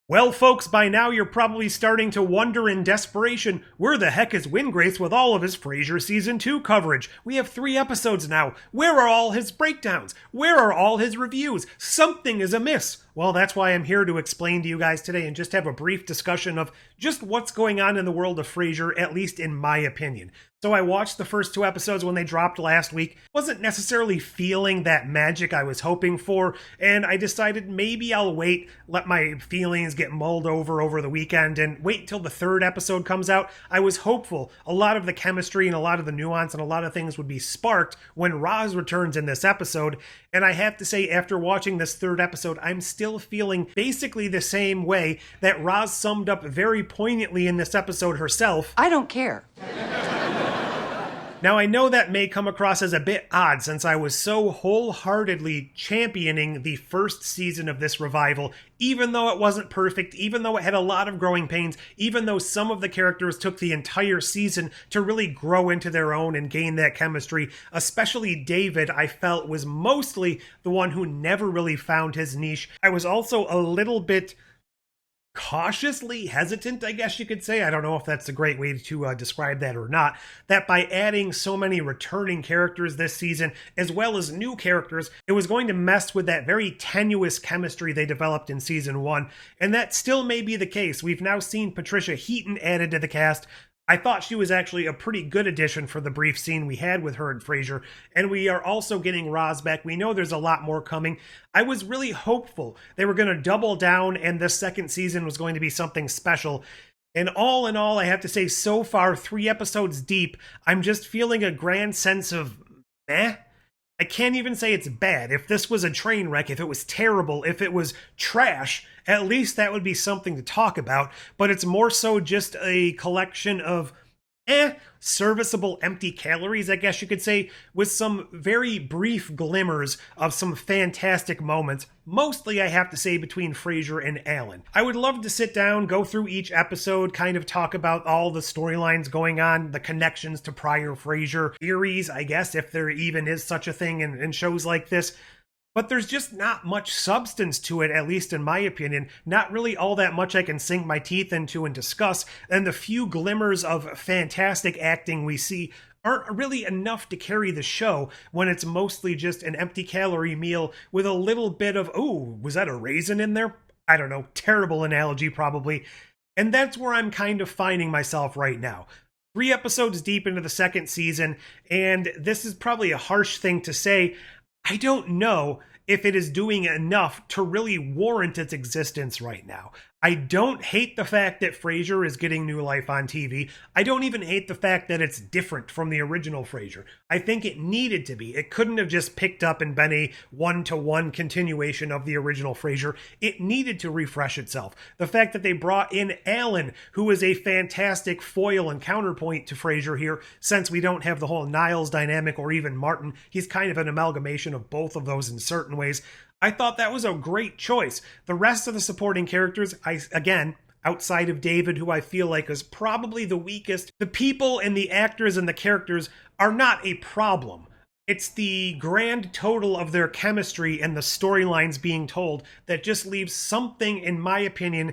Well, folks, by now you're probably starting to wonder in desperation, where the heck is Wingrace with all of his Frasier Season 2 coverage? We have 3 episodes now. Where are all his breakdowns? Where are all his reviews? Something is amiss. Well, that's why I'm here to explain to you guys today and just have a brief discussion of just what's going on in the world of Frasier, at least in my opinion. So I watched the first 2 episodes when they dropped last week. Wasn't necessarily feeling that magic I was hoping for, and I decided maybe I'll wait, let my feelings get mulled over the weekend, and wait until the 3rd episode comes out. I was hopeful a lot of the chemistry and a lot of the nuance and a lot of things would be sparked when Roz returns in this episode, and I have to say, after watching this 3rd episode, I'm still feeling basically the same way that Roz summed up very poignantly in this episode herself. I don't care. Now, I know that may come across as a bit odd since I was so wholeheartedly championing the first season of this revival, even though it wasn't perfect, even though it had a lot of growing pains, even though some of the characters took the entire season to really grow into their own and gain that chemistry. Especially David, I felt, was mostly the one who never really found his niche. I was also a little bit cautiously hesitant, I guess you could say. I don't know if that's a great way to describe that or not. That by adding so many returning characters this season, as well as new characters, it was going to mess with that very tenuous chemistry they developed in season 1. And that still may be the case. We've now seen Patricia Heaton added to the cast. I thought she was actually a pretty good addition for the brief scene we had with her and Frasier, and we are also getting Roz back. We know there's a lot more coming. I was really hopeful they were going to double down and this second season was going to be something special. And all in all, I have to say, so far, 3 episodes deep, I'm just feeling a grand sense of meh. I can't even say it's bad. If this was a train wreck, if it was terrible, if it was trash, at least that would be something to talk about. But it's more so just a collection of serviceable empty calories, I guess you could say, with some very brief glimmers of some fantastic moments. Mostly, I have to say, between Frasier and Alan. I would love to sit down, go through each episode, kind of talk about all the storylines going on, the connections to prior Frasier theories, I guess, if there even is such a thing in shows like this. But there's just not much substance to it, at least in my opinion. Not really all that much I can sink my teeth into and discuss, and the few glimmers of fantastic acting we see aren't really enough to carry the show when it's mostly just an empty calorie meal with a little bit of, oh, was that a raisin in there? I don't know, terrible analogy probably. And that's where I'm kind of finding myself right now. 3 episodes deep into the 2nd season, and this is probably a harsh thing to say, I don't know if it is doing enough to really warrant its existence right now. I don't hate the fact that Frasier is getting new life on TV. I don't even hate the fact that it's different from the original Frasier. I think it needed to be. It couldn't have just picked up and been a one-to-one continuation of the original Frasier. It needed to refresh itself. The fact that they brought in Alan, who is a fantastic foil and counterpoint to Frasier here, since we don't have the whole Niles dynamic or even Martin. He's kind of an amalgamation of both of those in certain ways. I thought that was a great choice. The rest of the supporting characters, again, outside of David, who I feel like is probably the weakest, the people and the actors and the characters are not a problem. It's the grand total of their chemistry and the storylines being told that just leaves something, in my opinion,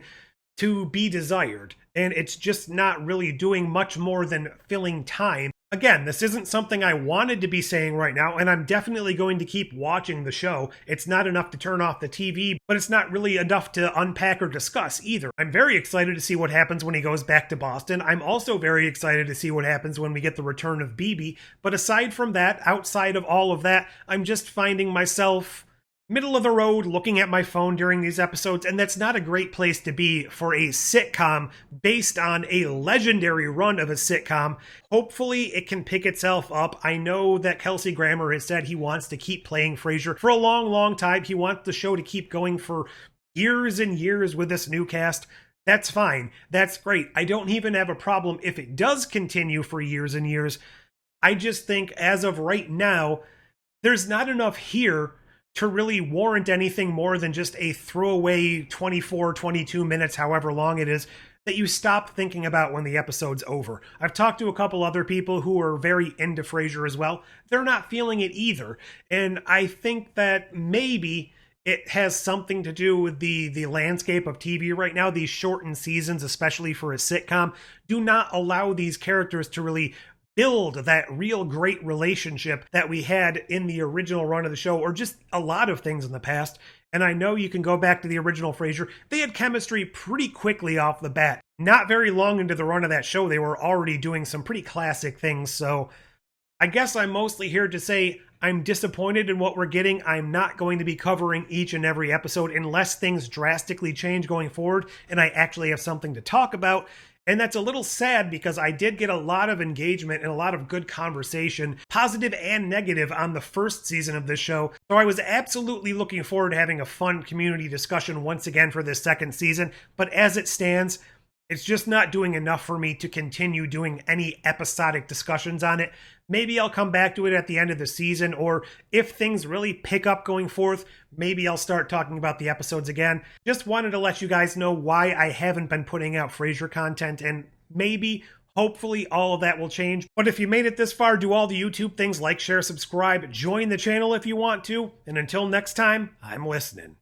to be desired. And it's just not really doing much more than filling time. Again, this isn't something I wanted to be saying right now, and I'm definitely going to keep watching the show. It's not enough to turn off the TV, but it's not really enough to unpack or discuss either. I'm very excited to see what happens when he goes back to Boston. I'm also very excited to see what happens when we get the return of BB. But aside from that, outside of all of that, I'm just finding myself middle of the road looking at my phone during these episodes, and that's not a great place to be for a sitcom based on a legendary run of a sitcom. Hopefully it can pick itself up. I know that Kelsey Grammer has said he wants to keep playing Frasier for a long time. He wants the show to keep going for years and years with this new cast. That's fine. That's great. I don't even have a problem if it does continue for years and years. I just think as of right now, there's not enough here to really warrant anything more than just a throwaway 24, 22 minutes, however long it is, that you stop thinking about when the episode's over. I've talked to a couple other people who are very into Frasier as well. They're not feeling it either. And I think that maybe it has something to do with the landscape of TV right now. These shortened seasons, especially for a sitcom, do not allow these characters to really build that real great relationship that we had in the original run of the show, or just a lot of things in the past. And I know you can go back to the original Frasier. They had chemistry pretty quickly off the bat. Not very long into the run of that show, they were already doing some pretty classic things. So I guess I'm mostly here to say I'm disappointed in what we're getting. I'm not going to be covering each and every episode unless things drastically change going forward and I actually have something to talk about. And that's a little sad because I did get a lot of engagement and a lot of good conversation, positive and negative, on the first season of this show. So I was absolutely looking forward to having a fun community discussion once again for this second season. But as it stands, it's just not doing enough for me to continue doing any episodic discussions on it. Maybe I'll come back to it at the end of the season, or if things really pick up going forth, maybe I'll start talking about the episodes again. Just wanted to let you guys know why I haven't been putting out Frasier content, and maybe, hopefully, all of that will change. But if you made it this far, do all the YouTube things, like, share, subscribe, join the channel if you want to, and until next time, I'm listening.